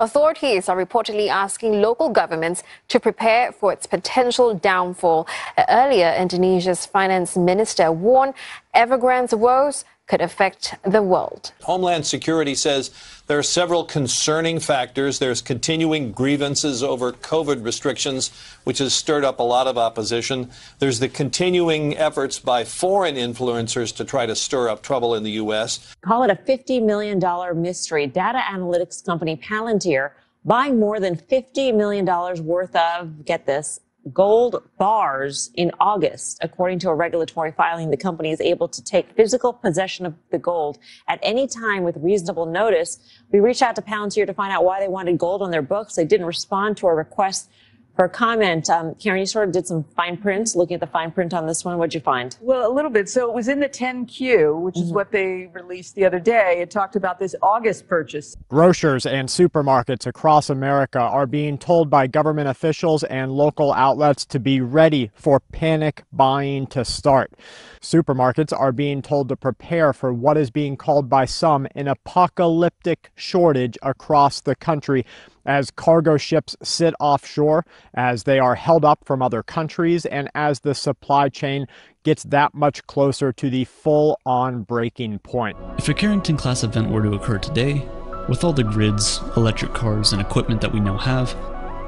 Authorities are reportedly asking local governments to prepare for its potential downfall. Earlier, Indonesia's finance minister warned Evergrande's woes could affect the world. Homeland Security says there are several concerning factors. There's continuing grievances over COVID restrictions, which has stirred up a lot of opposition. There's the continuing efforts by foreign influencers to try to stir up trouble in the U.S. Call it a $50 million mystery. Data analytics company Palantir buying more than $50 million worth of, get this, gold bars in August. According to a regulatory filing, the company is able to take physical possession of the gold at any time with reasonable notice. We reached out to Palantir to find out why they wanted gold on their books. They didn't respond to our request for comment. Karen, you sort of did some fine print, looking at the fine print on this one. What'd you find? Well, a little bit. So it was in the 10Q, which is what they released the other day. It talked about this August purchase. Grocers and supermarkets across America are being told by government officials and local outlets to be ready for panic buying to start. Supermarkets are being told to prepare for what is being called by some an apocalyptic shortage across the country as cargo ships sit offshore, as they are held up from other countries, and as the supply chain gets that much closer to the full-on breaking point. If a Carrington-class event were to occur today, with all the grids, electric cars, and equipment that we now have,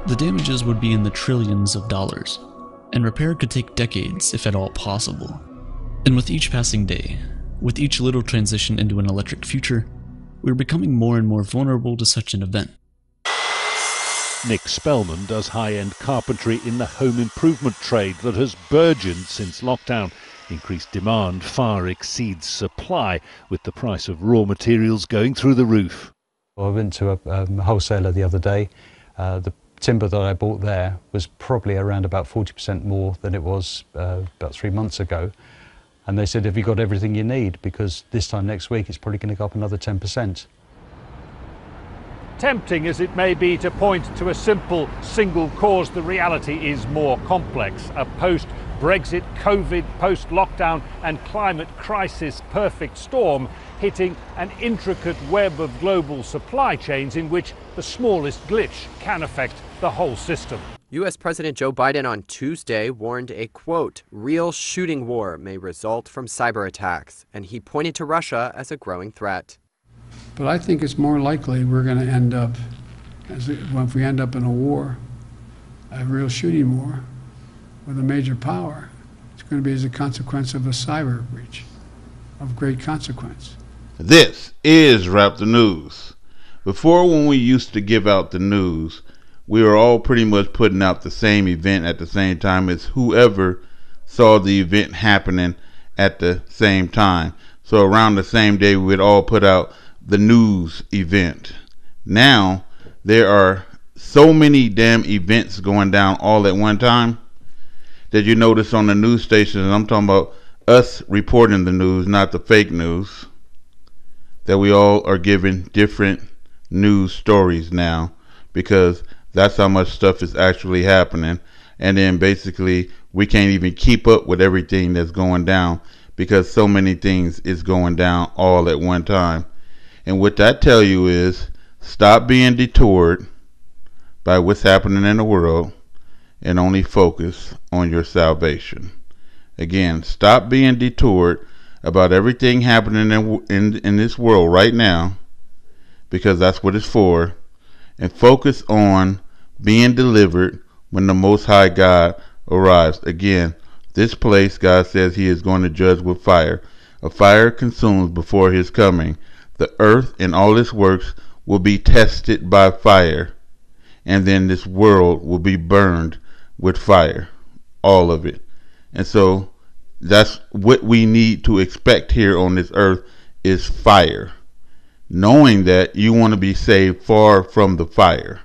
the damages would be in the trillions of dollars, and repair could take decades, if at all possible. And with each passing day, with each little transition into an electric future, we're becoming more and more vulnerable to such an event. Nick Spellman does high-end carpentry in the home improvement trade that has burgeoned since lockdown. Increased demand far exceeds supply, with the price of raw materials going through the roof. I went to a wholesaler the other day. The timber that I bought there was probably around about 40% more than it was about 3 months ago. And they said, have you got everything you need? Because this time next week it's probably going to go up another 10%. Tempting as it may be to point to a simple single cause, the reality is more complex. A post-Brexit, COVID, post-lockdown and climate crisis perfect storm hitting an intricate web of global supply chains in which the smallest glitch can affect the whole system. U.S. President Joe Biden on Tuesday warned a, quote, real shooting war may result from cyber attacks, and he pointed to Russia as a growing threat. But I think it's more likely we're going to end up, if we end up in a war, a real shooting war with a major power, it's going to be as a consequence of a cyber breach of great consequence. This is Wrap the News. Before, when we used to give out the news, we were all pretty much putting out the same event at the same time as whoever saw the event happening at the same time. So around the same day, we would all put out the news event. Now there are so many damn events going down all at one time that you notice on the news stations, and I'm talking about us reporting the news, not the fake news, that we all are given different news stories now, because that's how much stuff is actually happening. And then basically we can't even keep up with everything that's going down because so many things is going down all at one time. And what that tell you is, stop being detoured by what's happening in the world and only focus on your salvation. Again, stop being detoured about everything happening in this world right now, because that's what it's for, and focus on being delivered when the Most High God arrives. Again, this place, God says he is going to judge with fire. A fire consumes before his coming. The earth and all its works will be tested by fire, and then this world will be burned with fire, all of it. And so that's what we need to expect here on this earth, is fire, knowing that you want to be saved far from the fire.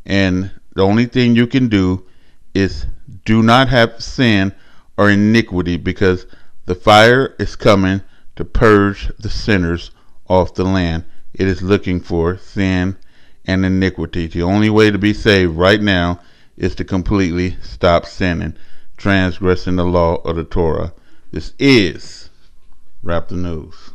And the only thing you can do is do not have sin or iniquity, because the fire is coming to purge the sinners off the land. It is looking for sin and iniquity. The only way to be saved right now is to completely stop sinning, transgressing the law of the Torah. This is Wrap the News.